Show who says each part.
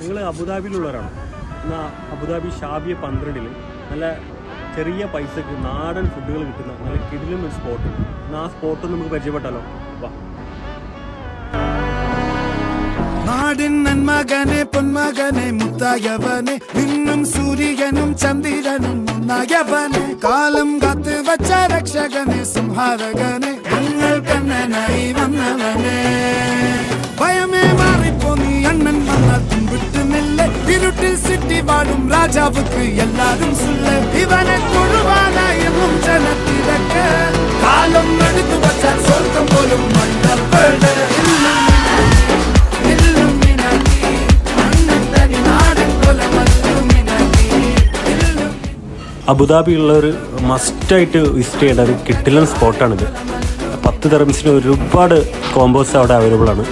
Speaker 1: നിങ്ങൾ അബുദാബിയിലുള്ളവരാണ് എന്നാൽ അബുദാബി ഷാബിയ 12 നല്ല ചെറിയ പൈസക്ക് നാടൻ ഫുഡുകൾ കിട്ടുന്ന നല്ല കിടിലും ഒരു സ്പോട്ടുണ്ട്. എന്നാൽ ആ സ്പോട്ട് നമുക്ക് പരിചയപ്പെട്ടാലോ? വാ.
Speaker 2: നാടിൻ നന്മകനെ പൊന്മകനെ മുത്തായവനെ നിന്നും സൂര്യനും ചന്ദ്രനും ഒന്നായവനെ കാലം കാത്ത് വച്ച രക്ഷകനെ സംഹാരകനെ ഞങ്ങൾ കണ്ണനായി വന്നവനെ ഭയമേ മാറിപ്പോ നീ അണ്ണൻ വന്നാൽ വിട്ടുന്നില്ല ഇരുട്ടിൽ സിറ്റി വാഴും രാജാവുക്ക് എല്ലാരും സുല്ല ഇവനെ തൊഴുവാനായെന്നും ജനത്തിരക്ക് കാലം എടുത്തു വച്ചാൽ സ്വർഗം പോലും മണ്ണപ്പെട്
Speaker 1: അബുദാബിയുള്ളവർ മസ്റ്റായിട്ട് വിസിറ്റ് ചെയ്യേണ്ട ഒരു കിട്ടിലൻ സ്പോട്ടാണിത്. 10 ദിർഹംസിന് ഒരുപാട് കോമ്പോസ് അവിടെ അവൈലബിൾ ആണ്.